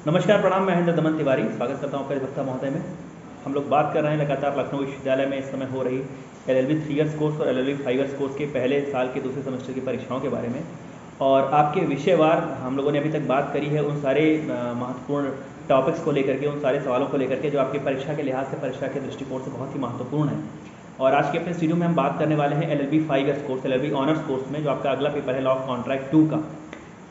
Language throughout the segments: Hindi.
नमस्कार, प्रणाम। मैं महेंद्र दमन तिवारी स्वागत करता हूँ आपका अधिवक्ता महोदय में। हम लोग बात कर रहे हैं लगातार लखनऊ विश्वविद्यालय में इस समय हो रही LLB 3 ईयर्स कोर्स और LLB 5 ईयर्स कोर्स के पहले साल के दूसरे सेमेस्टर की परीक्षाओं के बारे में। और आपके विषयवार हम लोगों ने अभी तक बात करी है उन सारे महत्वपूर्ण टॉपिक्स को लेकर के, उन सारे सवालों को लेकर के जो आपकी परीक्षा के लिहाज से, परीक्षा के दृष्टिकोण से बहुत ही महत्वपूर्ण है। और आज के अपने इस वीडियो में हम बात करने वाले हैं LLB 5 years course, LLB honours course में जो आपका अगला पेपर है लॉ ऑफ कॉन्ट्रैक्ट 2 का,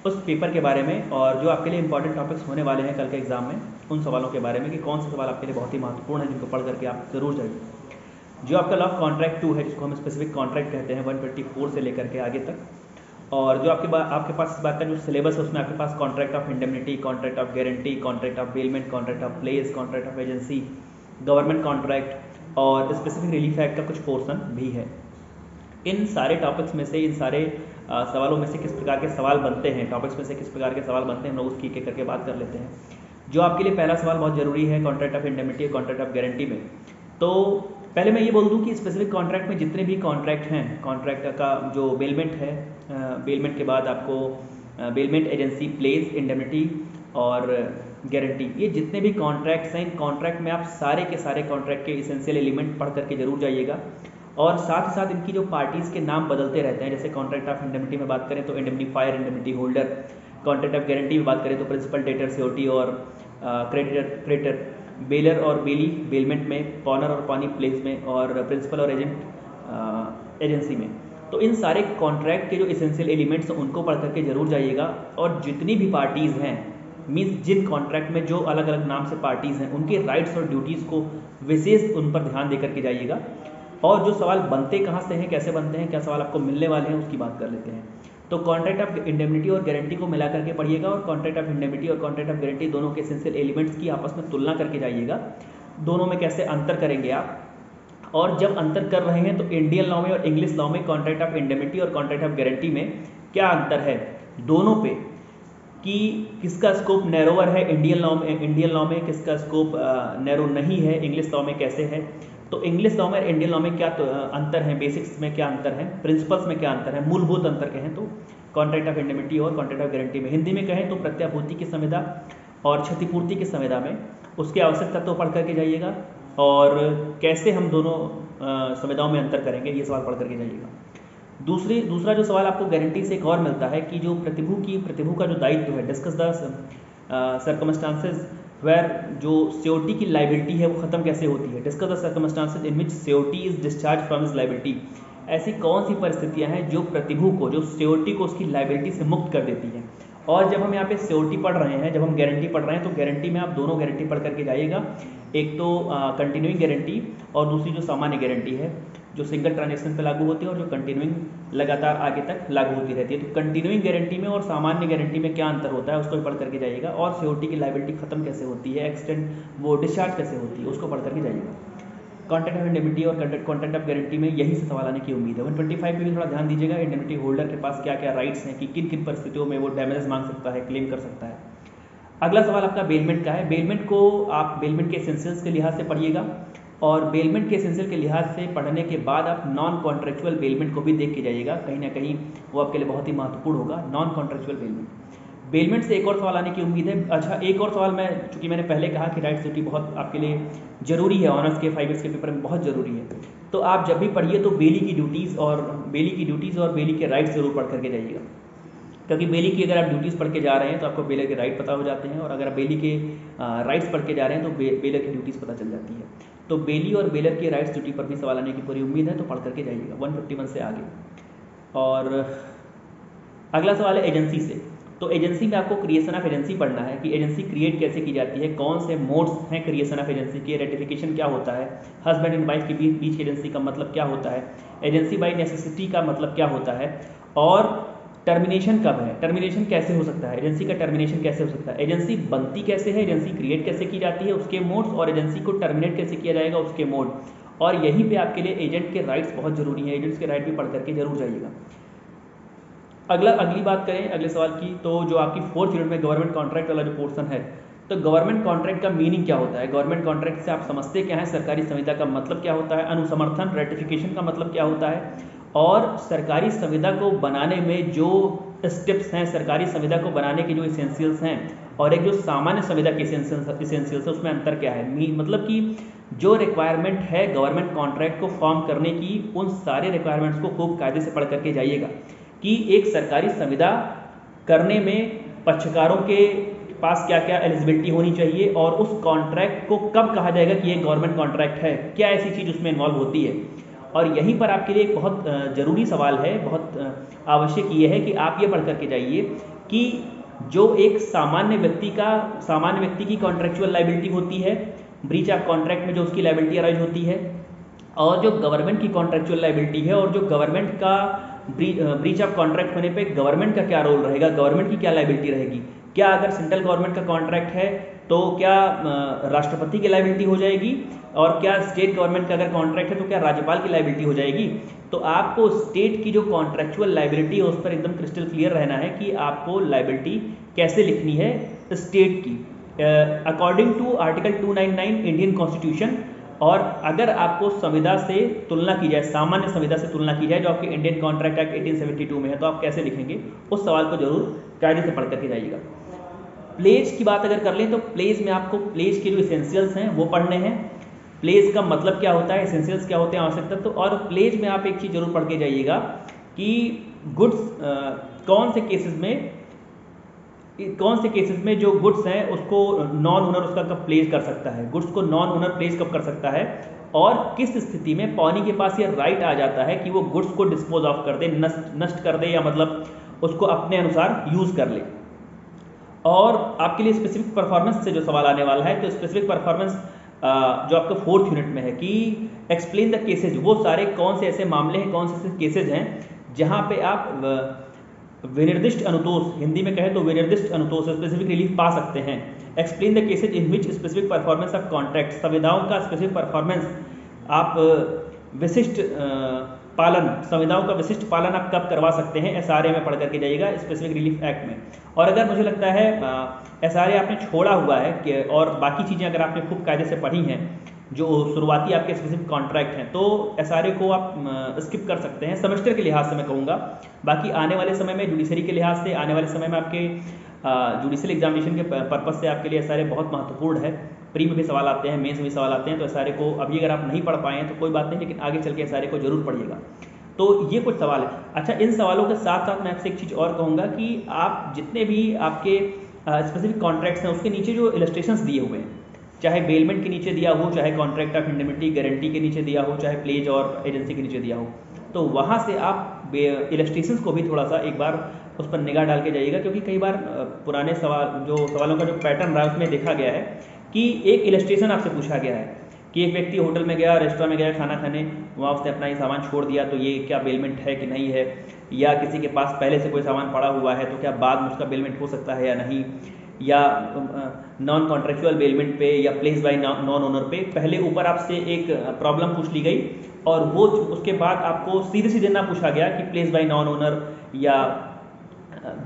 उस पेपर के बारे में और जो आपके लिए इंपॉर्टेंट टॉपिक्स होने वाले हैं कल के एग्जाम में, उन सवालों के बारे में कि कौन से सवाल आपके लिए बहुत ही महत्वपूर्ण है जिनको पढ़ करके आप जरूर जाइए। जो आपका लॉ ऑफ कॉन्ट्रैक्ट 2 है, जिसको हम स्पेसिफिक कॉन्ट्रैक्ट कहते हैं, 124 से लेकर के आगे तक। और जो आपके पास इस बात का जो सिलेबस है उसमें आपके पास contract of indemnity, contract of guarantee, contract of bailment, contract of pledge, contract of agency, government contract और स्पेसिफिक रिलीफ एक्ट का कुछ पोर्सन भी है। इन सारे टॉपिक्स में से, इन सारे सवालों में से किस प्रकार के सवाल बनते हैं, टॉपिक्स में से किस प्रकार के सवाल बनते हैं, हम लोग उसकी एक करके बात कर लेते हैं। जो आपके लिए पहला सवाल बहुत जरूरी है contract of indemnity, contract of guarantee में। तो पहले मैं ये बोल दूं कि स्पेसिफिक कॉन्ट्रैक्ट में जितने भी कॉन्ट्रैक्ट हैं, कॉन्ट्रैक्ट का जो बेलमेंट है, बेलमेंट के बाद आपको बेलमेंट, एजेंसी, प्लेस, इंडेमनिटी और गारंटी, ये जितने भी कॉन्ट्रैक्ट्स हैं, कॉन्ट्रैक्ट में आप सारे के सारे कॉन्ट्रैक्ट के इसेंशियल एलिमेंट पढ़ करके जरूर जाइएगा। और साथ ही साथ इनकी जो पार्टीज़ के नाम बदलते रहते हैं, जैसे कॉन्ट्रैक्ट ऑफ इंडेमनिटी में बात करें तो indemnifier, indemnity holder, contract of guarantee में बात करें तो प्रिंसिपल, डेटर, सिक्योरिटी और क्रेडिटर, बेलर और बेली बेलमेंट में, पॉनर और पानी प्लेस में, और प्रिंसिपल और एजेंट एजेंसी में। तो इन सारे कॉन्ट्रैक्ट के जो इसेंशियल एलिमेंट्स हैं उनको पढ़ करके जरूर जाइएगा। और जितनी भी पार्टीज़ हैं, मीन्स जिन कॉन्ट्रैक्ट में जो अलग अलग नाम से पार्टीज़ हैं, उनके राइट्स और ड्यूटीज़ को विशेष उन पर ध्यान दे करके जाइएगा। और जो सवाल बनते कहाँ से हैं, कैसे बनते हैं, क्या सवाल आपको मिलने वाले हैं, उसकी बात कर लेते हैं। तो कॉन्ट्रैक्ट ऑफ इंडेमनिटी और गारंटी को मिला करके पढ़िएगा और कॉन्ट्रैक्ट ऑफ इंडेमनिटी और कॉन्ट्रैक्ट ऑफ गारंटी दोनों के एसेंशियल एलिमेंट्स की आपस में तुलना करके जाइएगा। दोनों में कैसे अंतर करेंगे आप, और जब अंतर कर रहे हैं तो इंडियन लॉ में और इंग्लिश लॉ में कॉन्ट्रैक्ट ऑफ इंडेमनिटी और कॉन्ट्रैक्ट ऑफ गारंटी में क्या अंतर है दोनों पे, कि किसका स्कोप नैरोवर है इंडियन लॉ में किसका स्कोप नैरो नहीं है, इंग्लिश लॉ में कैसे है। तो इंग्लिश लॉ में और इंडियन लॉ में क्या अंतर है, बेसिक्स में क्या अंतर है, प्रिंसिपल्स में क्या अंतर है, मूलभूत अंतर कहें तो कॉन्ट्रैक्ट ऑफ इंडेमनिटी और कॉन्ट्रैक्ट ऑफ गारंटी में। हिंदी में कहें तो प्रत्यापूर्ति की संविदा और क्षतिपूर्ति की संविदा में उसके आवश्यक तत्व पढ़ करके जाइएगा, और कैसे हम दोनों संविधाओं में अंतर करेंगे ये सवाल पढ़ करके जाइएगा। दूसरा जो सवाल आपको गारंटी से एक और मिलता है कि जो प्रतिभू का जो दायित्व है, डिस्कस द सर्कमस्टांसेस वेयर जो सिक्योरिटी की लाइबिलिटी है वो खत्म कैसे होती है, discuss the circumstances in which security is discharge from his liability. ऐसी कौन सी परिस्थितियां हैं जो प्रतिभू को, जो सिक्योरिटी को उसकी लाइबिलिटी से मुक्त कर देती हैं। और जब हम यहाँ पे सिक्योरिटी पढ़ रहे हैं, जब हम गारंटी पढ़ रहे हैं, तो गारंटी में आप दोनों गारंटी पढ़ करके जाइएगा। एक तो कंटिन्यूइंग गारंटी और दूसरी जो सामान्य गारंटी है, जो सिंगल ट्रांजेक्शन पे लागू होती है और जो कंटिन्यूइंग लगातार आगे तक लागू होती रहती है। तो कंटिन्यूइंग गारंटी में और सामान्य गारंटी में क्या अंतर होता है उसको पढ़ करके जाइएगा। और सिक्योरिटी की लायबिलिटी खत्म कैसे होती है, एक्सटेंड वो डिस्चार्ज कैसे होती है, उसको पढ़ करके जाइएगा। कॉन्ट्रैक्ट ऑफ इंडेमनिटी और कॉन्ट्रैक्ट ऑफ गारंटी में यही से सवाल आने की उम्मीद है। 125 पे भी थोड़ा ध्यान दीजिएगा, इंडेमनिटी होल्डर के पास क्या क्या राइट्स हैं, कि किन किन परिस्थितियों में वो डैमेजेस मांग सकता है, क्लेम कर सकता है। अगला सवाल आपका बेलमेंट का है। बेलमेंट को आप बेलमेंट के एसेंशियल्स के लिहाज से पढ़िएगा, और बेलमेंट के एसेंशियल के लिहाज से पढ़ने के बाद आप नॉन कॉन्ट्रेक्चुअल बेलमेंट को भी देख के जाइएगा, कहीं ना कहीं वो आपके लिए बहुत ही महत्वपूर्ण होगा। नॉन कॉन्ट्रेक्चुअल बेलमेंट से एक और सवाल आने की उम्मीद है। अच्छा, एक और सवाल, मैं चूंकि मैंने पहले कहा कि राइट्स ड्यूटी बहुत आपके लिए जरूरी है, ऑनर्स के 5 ईयर्स के पेपर में बहुत जरूरी है, तो आप जब भी पढ़िए तो बेली की ड्यूटीज़ और बेली के राइट्स जरूर पढ़ करके जाइएगा। क्योंकि बेली की अगर आप ड्यूटीज़ पढ़ के जा रहे हैं तो आपको बेलर के राइट पता हो जाते हैं, और अगर आप बेली के राइट्स पढ़ के जा रहे हैं तो बेलर की ड्यूटीज़ पता चल जाती है। तो बेली और बेलर के राइट्स ड्यूटी पर भी सवाल आने की पूरी उम्मीद है, तो पढ़ करके जाइएगा 151 से आगे। और अगला सवाल है एजेंसी से। तो एजेंसी में आपको क्रिएशन ऑफ एजेंसी पढ़ना है, कि एजेंसी क्रिएट कैसे की जाती है, कौन से मोड्स हैं क्रिएशन ऑफ एजेंसी के, रेटिफिकेशन क्या होता है, हस्बैंड एंड वाइफ के बीच एजेंसी का मतलब क्या होता है, एजेंसी बाई नेसेसिटी का मतलब क्या होता है, और टर्मिनेशन कब है, टर्मिनेशन कैसे हो सकता है, एजेंसी का टर्मिनेशन कैसे हो सकता है, एजेंसी बनती कैसे है, एजेंसी क्रिएट कैसे की जाती है उसके मोड्स, और एजेंसी को टर्मिनेट कैसे किया जाएगा उसके मोड। और यहीं पे आपके लिए एजेंट के राइट्स बहुत जरूरी हैं, एजेंट्स के राइट भी पढ़ करके जरूर जाइएगा। अगली बात करें अगले सवाल की, तो जो आपकी 4th यूनिट में गवर्नमेंट कॉन्ट्रैक्ट वाला जो पोर्शन है, तो गवर्नमेंट कॉन्ट्रैक्ट का मीनिंग क्या होता है, गवर्नमेंट कॉन्ट्रैक्ट से आप समझते क्या है, सरकारी संविदा का मतलब क्या होता है, अनुसमर्थन रेटिफिकेशन का मतलब क्या होता है, और सरकारी संविदा को बनाने में जो स्टेप्स हैं सरकारी संविदा को बनाने के जो इसेंशियल्स हैं और एक जो सामान्य संविदा के इसेंशियल्स है उसमें अंतर क्या है। मतलब कि जो रिक्वायरमेंट है गवर्नमेंट कॉन्ट्रैक्ट को फॉर्म करने की, उन सारे रिक्वायरमेंट्स को खूब कायदे से पढ़ करके जाइएगा कि एक सरकारी संविदा करने में पक्षकारों के पास क्या क्या एलिजिबिलिटी होनी चाहिए और उस कॉन्ट्रैक्ट को कब कहा जाएगा कि ये गवर्नमेंट कॉन्ट्रैक्ट है, क्या ऐसी चीज़ उसमें इन्वॉल्व होती है। और यहीं पर आपके लिए एक बहुत ज़रूरी सवाल है, बहुत आवश्यक ये है कि आप ये पढ़ करके जाइए कि जो एक सामान्य व्यक्ति की कॉन्ट्रेक्चुअल लाइबिलिटी होती है ब्रीच ऑफ कॉन्ट्रैक्ट में जो उसकी लाइबिलिटी अराइज होती है, और जो गवर्नमेंट की कॉन्ट्रेक्चुअल लाइबिलिटी है और जो गवर्नमेंट का ब्रीच ऑफ कॉन्ट्रैक्ट होने पे गवर्नमेंट का क्या रोल रहेगा, गवर्नमेंट की क्या लाइबिलिटी रहेगी। क्या अगर सेंट्रल गवर्नमेंट का कॉन्ट्रैक्ट है तो क्या राष्ट्रपति की लाइबिलिटी हो जाएगी, और क्या स्टेट गवर्नमेंट का अगर कॉन्ट्रैक्ट है तो क्या राज्यपाल की लाइबिलिटी हो जाएगी। तो आपको स्टेट की जो कॉन्ट्रेक्चुअल लाइबिलिटी है उस पर एकदम क्रिस्टल क्लियर रहना है कि आपको लाइबिलिटी कैसे लिखनी है स्टेट की according to article 299 Indian constitution. और अगर आपको संविदा से तुलना की जाए, सामान्य संविदा से तुलना की जाए जो आपके इंडियन कॉन्ट्रैक्ट एक्ट 1872 में है, तो आप कैसे लिखेंगे, उस सवाल को जरूर कायदे से पढ़ करके जाइएगा। प्लेज की बात अगर कर लें तो प्लेज में आपको प्लेज के जो इसेंशियल्स हैं वो पढ़ने हैं। प्लेज का मतलब क्या होता है, एसेंशियल्स क्या होते हैं, आवश्यक तत्व। और प्लेज में आप एक चीज़ जरूर पढ़ के जाइएगा कि गुड्स कौन से केसेस में जो गुड्स हैं उसको नॉन ओनर उसका कब प्लेज कर सकता है, गुड्स को नॉन ओनर प्लेज कब कर सकता है, और किस स्थिति में पौनी के पास ये राइट आ जाता है कि वो गुड्स को डिस्पोज ऑफ कर दे, नष्ट कर दे, या मतलब उसको अपने अनुसार यूज़ कर ले। और आपके लिए स्पेसिफिक परफॉर्मेंस से जो सवाल आने वाला है, तो स्पेसिफिक परफॉर्मेंस जो आपका 4th यूनिट में है कि एक्सप्लेन द केसेज, वो सारे कौन से ऐसे मामले हैं, कौन से ऐसे केसेज हैं जहां पे आप विनिर्दिष्ट अनुतोष, हिंदी में कहें तो विनिर्दिष्ट अनुतोष स्पेसिफिक रिलीफ पा सकते हैं। Explain the cases in which specific performance of contract, संविदाओं का स्पेसिफिक परफॉर्मेंस आप विशिष्ट पालन, संविदाओं का विशिष्ट पालन आप कब करवा सकते हैं, SRA में पढ़ करके जाइएगा, स्पेसिफिक रिलीफ एक्ट में। और अगर मुझे लगता है SRA आपने छोड़ा हुआ है कि और बाकी चीज़ें अगर आपने खूब कायदे से पढ़ी हैं जो शुरुआती आपके स्पेसिफिक कॉन्ट्रैक्ट हैं, तो SRA को आप स्किप कर सकते हैं सेमेस्टर के लिहाज से मैं कहूँगा। बाकी आने वाले समय में जुडिशरी के लिहाज से, आने वाले समय में आपके जुडिशल एग्जामिनेशन के पर्पज़ से आपके लिए SRA बहुत महत्वपूर्ण है। प्री में भी सवाल आते हैं, मेंस में भी सवाल आते हैं, तो SRA को अभी अगर आप नहीं पढ़ पाए हैं तो कोई बात नहीं, लेकिन आगे चल के SRA को जरूर पढ़िएगा। तो ये कुछ सवाल है। अच्छा, इन सवालों के साथ साथ मैं आपसे एक चीज़ और कहूँगा कि आप जितने भी आपके स्पेसिफिक कॉन्ट्रैक्ट्स हैं उसके नीचे जो इलस्ट्रेशंस दिए हुए हैं, चाहे बेलमेंट के नीचे दिया हो, चाहे कॉन्ट्रैक्ट ऑफ इंडेमिनिटी गारंटी के नीचे दिया हो, चाहे प्लेज और एजेंसी के नीचे दिया हो, तो वहाँ से आप इलस्ट्रेशंस को भी थोड़ा सा एक बार उस पर निगाह डाल के जाइएगा, क्योंकि कई बार पुराने सवालों का जो पैटर्न रहा है उसमें देखा गया है कि एक इलस्ट्रेशन आपसे पूछा गया है कि एक व्यक्ति होटल में गया, रेस्टोरेंट में गया खाना खाने, वहाँ उसने अपना ये सामान छोड़ दिया, तो ये क्या बेलमेंट है कि नहीं है, या किसी के पास पहले से कोई सामान पड़ा हुआ है तो क्या बाद में उसका बेलमेंट हो सकता है या नहीं, या नॉन कॉन्ट्रेक्चुअल बेलमेंट पे या प्लेस बाय नॉन ओनर पे पहले ऊपर आपसे एक प्रॉब्लम पूछ ली गई और वो उसके बाद आपको सीधे ना पूछा गया कि प्लेस बाय नॉन ओनर या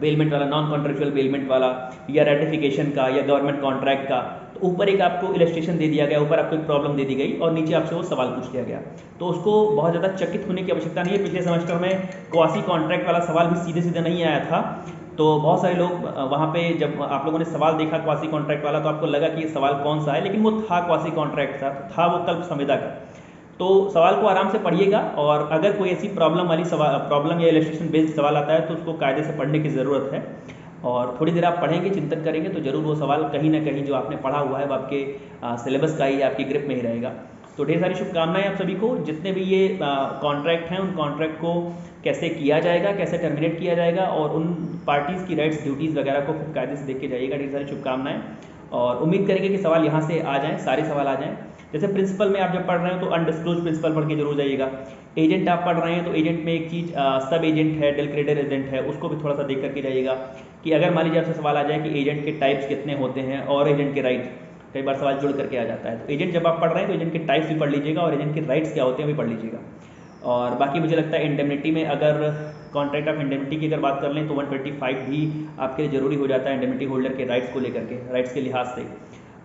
बेलमेंट वाला, नॉन कॉन्ट्रेक्चुअल बेलमेंट वाला, या रेटिफिकेशन का, या गवर्नमेंट कॉन्ट्रैक्ट का। तो ऊपर एक आपको इलस्ट्रेशन दे दिया गया, ऊपर आपको एक प्रॉब्लम दे दी गई और नीचे आपसे वो सवाल पूछ लिया गया। तो उसको बहुत ज़्यादा चकित होने की आवश्यकता नहीं है। पिछले सेमेस्टर में क्वासी कॉन्ट्रैक्ट वाला सवाल भी सीधे नहीं आया था, तो बहुत सारे लोग वहाँ पे जब आप लोगों ने सवाल देखा क्वासी कॉन्ट्रैक्ट वाला तो आपको लगा कि ये सवाल कौन सा है, लेकिन वो था क्वासी कॉन्ट्रैक्ट था वो कल्प संविदा का। तो सवाल को आराम से पढ़िएगा, और अगर कोई ऐसी प्रॉब्लम या इलस्ट्रेशन बेस्ड सवाल आता है तो उसको कायदे से पढ़ने की ज़रूरत है। और थोड़ी देर आप पढ़ेंगे, चिंतन करेंगे तो जरूर वो सवाल कहीं ना कहीं जो आपने पढ़ा हुआ है वो आपके सिलेबस का ही, आपकी ग्रिप में ही रहेगा। तो ढेर सारी शुभकामनाएं आप सभी को। जितने भी ये कॉन्ट्रैक्ट हैं उन कॉन्ट्रैक्ट को कैसे किया जाएगा, कैसे टर्मिनेट किया जाएगा, और उन पार्टीज़ की राइट्स ड्यूटीज़ वगैरह को खूब कायदे से देख के जाइएगा। ढेर सारी शुभकामनाएं, और उम्मीद करेंगे कि सवाल यहाँ से आ जाएँ, सारे सवाल आ जाएँ। जैसे प्रिंसिपल में आप जब पढ़ रहे हो तो अनडिस्क्लोज प्रिंसिपल पढ़ के जरूर जाइएगा। एजेंट आप पढ़ रहे हैं तो एजेंट में एक चीज़ सब एजेंट है, डेल क्रेडिट एजेंट है, उसको भी थोड़ा सा देख करके जाइएगा कि अगर मान लीजिए आपसे सवाल आ जाए कि एजेंट के टाइप्स कितने होते हैं और एजेंट के राइट, कई बार सवाल जुड़ करके आ जाता है। तो एजेंट जब आप पढ़ रहे हैं तो एजेंट के टाइप्स भी पढ़ लीजिएगा और एजेंट के राइट्स क्या होते हैं भी पढ़ लीजिएगा। और बाकी मुझे लगता है इंडेमनिटी में, अगर कॉन्ट्रैक्ट ऑफ इंडेमनिटी की अगर बात कर लें तो 125 भी आपके लिए ज़रूरी हो जाता है इंडेमनिटी होल्डर के राइट्स को लेकर के, राइट्स के लिहाज से।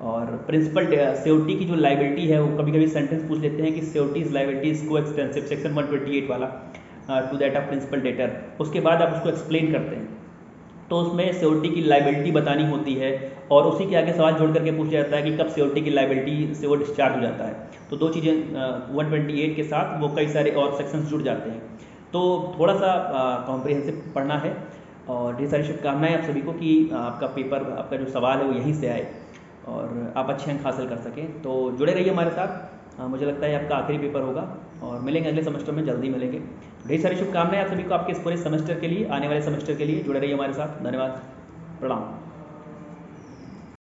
और प्रिंसिपल सिक्योरिटी की जो लाइबिलिटी है वो कभी कभी सेंटेंस पूछ लेते हैं कि सिक्योरिटीज लाइबिलिटीज को एक्सटेंसिव, सेक्शन 128 वाला to that of principal debtor, उसके बाद आप उसको एक्सप्लेन करते हैं। तो उसमें सिक्योरिटी की लाइबिलिटी बतानी होती है और उसी के आगे सवाल जोड़ करके पूछा जाता है कि कब सिक्योरिटी की लाइबिलिटी से वो डिस्चार्ज हो जाता है। तो दो चीज़ें 128 के साथ वो कई सारे और सेक्शंस जुड़ जाते हैं। तो थोड़ा सा कॉम्प्रिहेंसिव पढ़ना है और ढेर सारी शुभकामनाएं आप सभी को कि आपका पेपर, आपका जो सवाल है वो यहीं से आए और आप अच्छे अंक हासिल कर सकें। तो जुड़े रहिए हमारे साथ। मुझे लगता है आपका आखिरी पेपर होगा और मिलेंगे अगले सेमेस्टर में, जल्दी मिलेंगे। ढेर सारी शुभकामनाएं आप सभी को आपके इस पूरे सेमेस्टर के लिए, आने वाले सेमेस्टर के लिए। जुड़े रहिए हमारे साथ। धन्यवाद, प्रणाम।